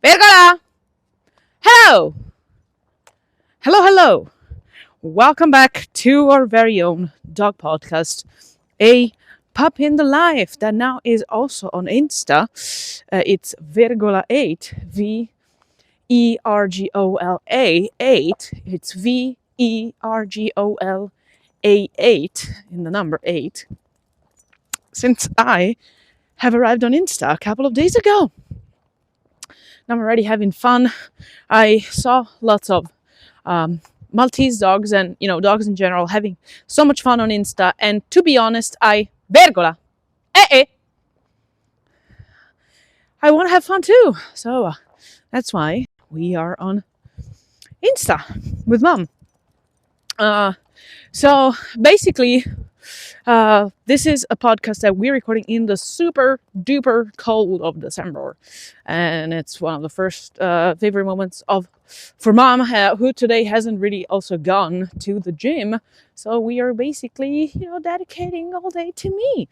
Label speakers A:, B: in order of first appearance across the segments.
A: Vergola! Hello! Hello! Welcome back to our very own dog podcast, a Pup in the Life that now is also on Insta. It's Vergola8, Vergola 8. It's Vergola 8 in the number 8. Since I have arrived on Insta a couple of days ago. I'm already having fun. I saw lots of Maltese dogs and, dogs in general having so much fun on Insta. And to be honest, Vergola, I want to have fun too. So that's why we are on Insta with Mom. So basically, this is a podcast that we're recording in the super duper cold of December, and it's one of the first favorite moments for Mom, who today hasn't really also gone to the gym. So we are basically, dedicating all day to me.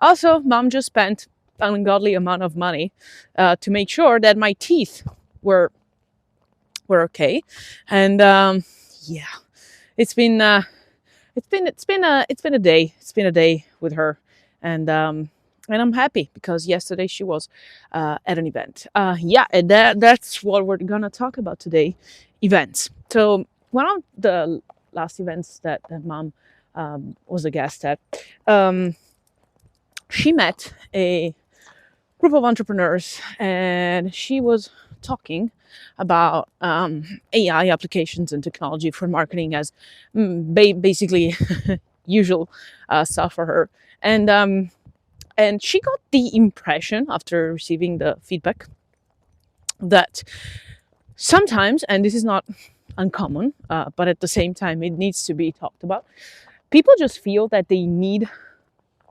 A: Also, Mom just spent an ungodly amount of money to make sure that my teeth were okay, and it's been a day. It's been a day with her, and I'm happy because yesterday she was at an event. And that's what we're gonna talk about today, events. So one of the last events that Mom was a guest at, she met a group of entrepreneurs, and she was talking about AI applications and technology for marketing as basically usual stuff for her. And she got the impression after receiving the feedback that sometimes, and this is not uncommon, but at the same time it needs to be talked about, people just feel that they need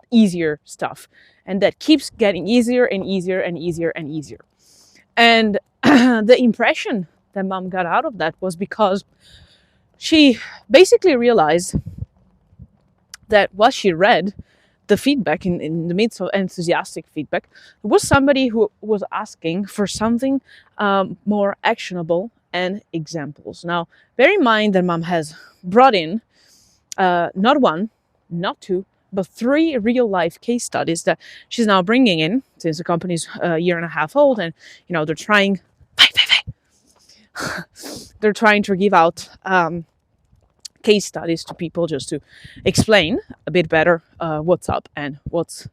A: easier stuff, and that keeps getting easier and easier and easier and easier. And the impression that Mom got out of that was because she basically realized that while she read the feedback in the midst of enthusiastic feedback, it was somebody who was asking for something more actionable and examples. Now, bear in mind that Mom has brought in not one, not two, but 3 real-life case studies that she's now bringing in since the company's a year and a half old, and they're trying. They're trying to give out case studies to people just to explain a bit better what's up and what's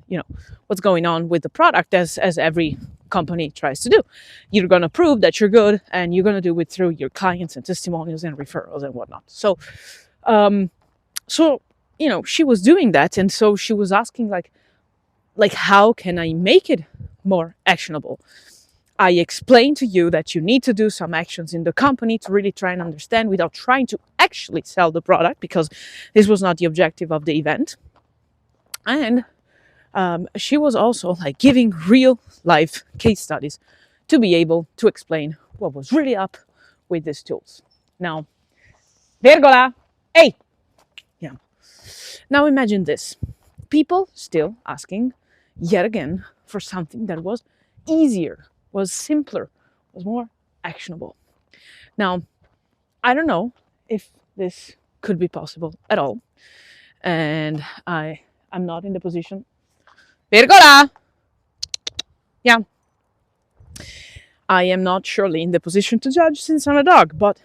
A: going on with the product, as every company tries to do. You're going to prove that you're good, and you're going to do it through your clients and testimonials and referrals and whatnot. So she was doing that, and so she was asking like how can I make it more actionable? I explained to you that you need to do some actions in the company to really try and understand without trying to actually sell the product, because this was not the objective of the event. And she was also giving real life case studies to be able to explain what was really up with these tools. Now, Vergola, hey! Yeah. Now imagine this. People still asking yet again for something that was easier, was simpler, was more actionable. Now, I don't know if this could be possible at all. And I'm not in the position. Vergola! Yeah. I am not surely in the position to judge since I'm a dog, but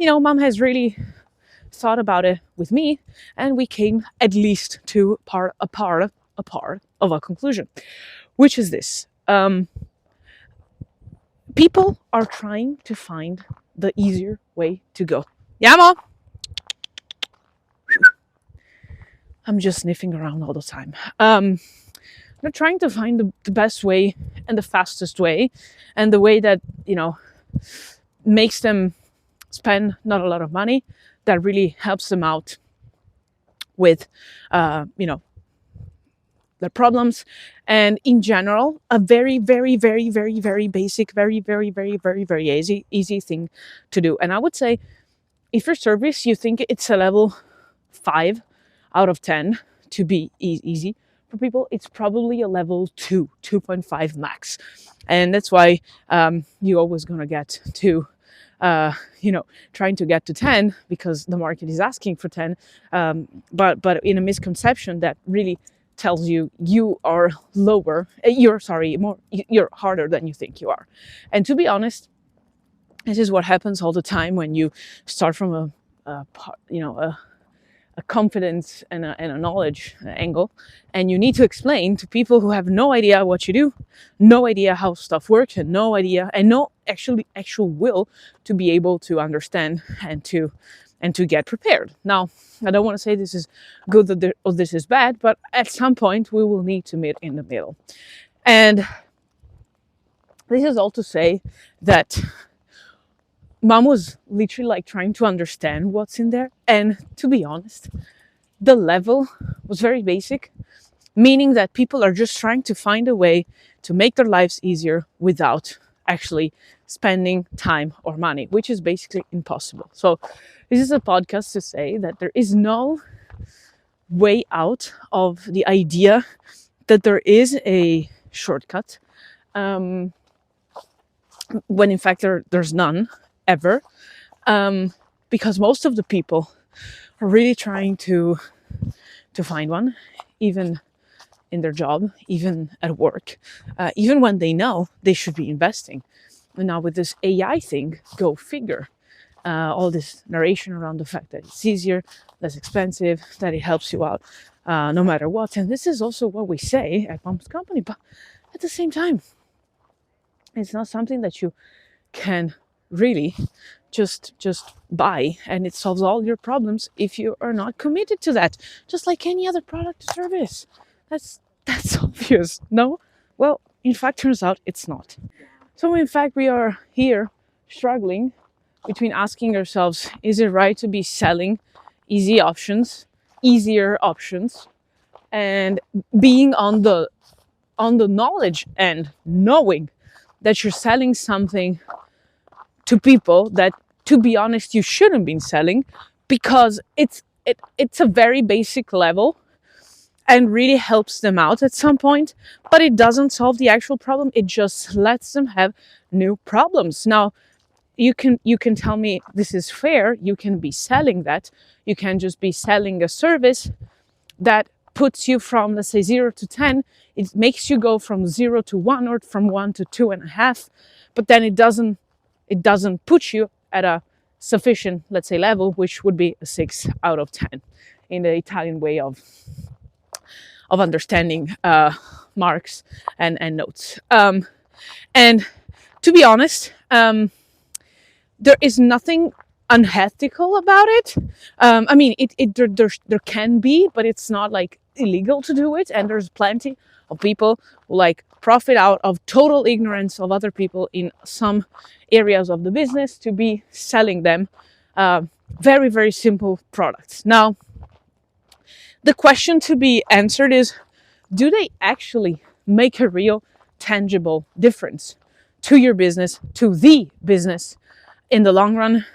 A: Mom has really thought about it with me, and we came at least to a part of a conclusion, which is this. People are trying to find the easier way to go. Yeah, Mom? I'm just sniffing around all the time. They're trying to find the best way and the fastest way, and the way that, makes them spend not a lot of money, that really helps them out with, their problems, and in general, a very, very, very, very, very basic, very, very, very, very, very easy thing to do. And I would say, if your service, you think it's a level 5 out of 10 to be easy, for people, it's probably a level 2, 2.5 max. And that's why you're always going to get to, trying to get to 10 because the market is asking for 10. But in a misconception that really tells you are lower, you're harder than you think you are. And to be honest, this is what happens all the time when you start from a confidence and a knowledge angle, and you need to explain to people who have no idea what you do, no idea how stuff works, and no idea and no actual will to be able to understand and to get prepared. Now, I don't want to say this is good or this is bad, but at some point we will need to meet in the middle. And this is all to say that Mom was literally like trying to understand what's in there. And to be honest, the level was very basic, meaning that people are just trying to find a way to make their lives easier without actually spending time or money, which is basically impossible. So this is a podcast to say that there is no way out of the idea that there is a shortcut, when in fact there's none ever, because most of the people are really trying to find one, even in their job, even at work, even when they know they should be investing. And now with this AI thing, go figure. All this narration around the fact that it's easier, less expensive, that it helps you out no matter what. And this is also what we say at Mom's Company, but at the same time, it's not something that you can really just buy and it solves all your problems if you are not committed to that, just like any other product or service. That's obvious, no? Well, in fact, turns out it's not. So in fact, we are here struggling between asking ourselves, is it right to be selling easier options, and being on the knowledge and knowing that you're selling something to people that, to be honest, you shouldn't be selling, because it's a very basic level and really helps them out at some point, but it doesn't solve the actual problem. It just lets them have new problems. Now, you can tell me this is fair. You can be selling that. You can just be selling a service that puts you from, let's say, 0 to 10. It makes you go from 0 to 1 or from 1 to 2.5, but then it doesn't put you at a sufficient, let's say, level, which would be a 6 out of 10 in the Italian way of understanding marks and notes. And to be honest, there is nothing unethical about it. I mean, there can be, but it's not like illegal to do it. And there's plenty of people who like profit out of total ignorance of other people in some areas of the business to be selling them very, very simple products. Now, the question to be answered is, do they actually make a real tangible difference to your business, to the business in the long run,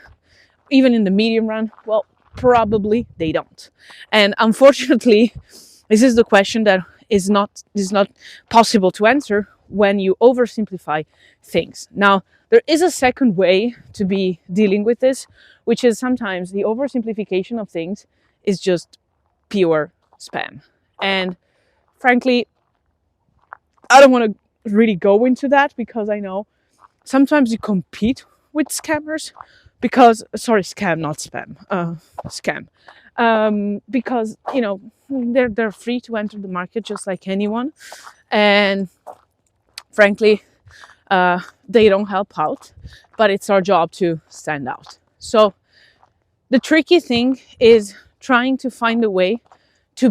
A: even in the medium run? Well, probably they don't. And unfortunately, this is the question that is not possible to answer when you oversimplify things. Now, there is a second way to be dealing with this, which is sometimes the oversimplification of things is just pure spam. And frankly, I don't want to really go into that, because I know sometimes you compete with scammers because, scam, not spam, scam, because, you know, they're free to enter the market just like anyone. And frankly, they don't help out, but it's our job to stand out. So the tricky thing is trying to find a way to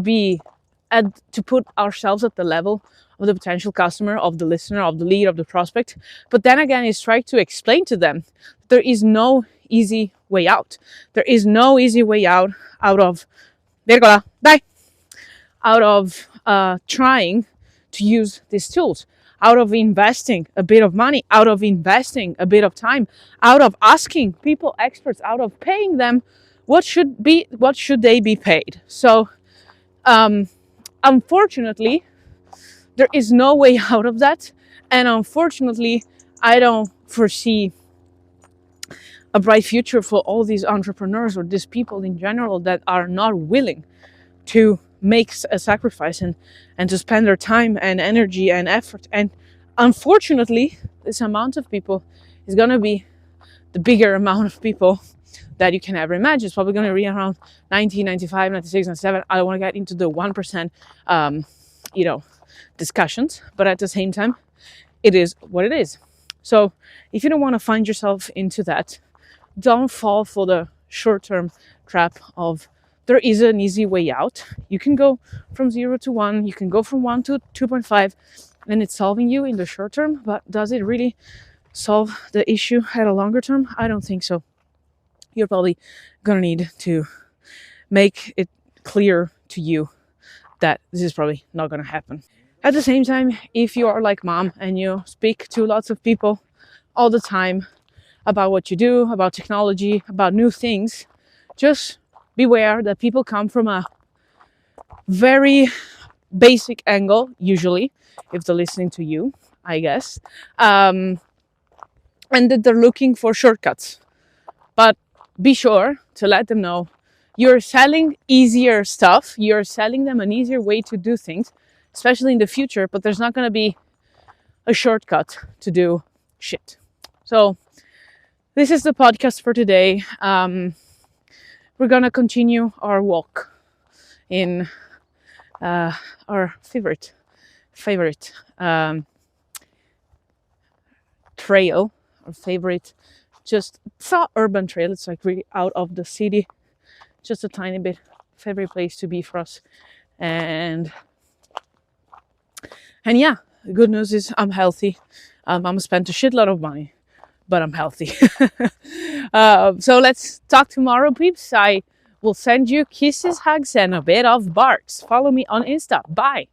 A: put ourselves at the level of the potential customer, of the listener, of the lead, of the prospect. But then again, is try to explain to them there is no easy way out. There is no easy way out of Vergola, out of trying to use these tools, out of investing a bit of money, out of investing a bit of time, out of asking people, experts, out of paying them what should they be paid. So Unfortunately, there is no way out of that. And unfortunately, I don't foresee a bright future for all these entrepreneurs or these people in general that are not willing to make a sacrifice and to spend their time and energy and effort. And unfortunately, this amount of people is going to be the bigger amount of people that you can ever imagine. It's probably going to be around 90, 95, 96, 97. I don't want to get into the 1%, discussions, but at the same time, it is what it is. So if you don't want to find yourself into that, don't fall for the short-term trap of there is an easy way out. You can go from 0 to 1, you can go from 1 to 2.5, and it's solving you in the short term, but does it really solve the issue at a longer term? I don't think so. You're probably going to need to make it clear to you that this is probably not going to happen. At the same time, if you are like mom and you speak to lots of people all the time about what you do, about technology, about new things, just beware that people come from a very basic angle, usually, if they're listening to you, I guess, and that they're looking for shortcuts. But be sure to let them know you're selling easier stuff, you're selling them an easier way to do things, especially in the future, but there's not going to be a shortcut to do shit. So this is the podcast for today. We're going to continue our walk in our favorite trail, our favorite, it's not urban trail, it's like really out of the city, just a tiny bit, favorite place to be for us. And yeah, the good news is I'm healthy. I'm spent a shitload of money, but I'm healthy. So let's talk tomorrow, peeps. I will send you kisses, hugs, and a bit of barks. Follow me on Insta. Bye.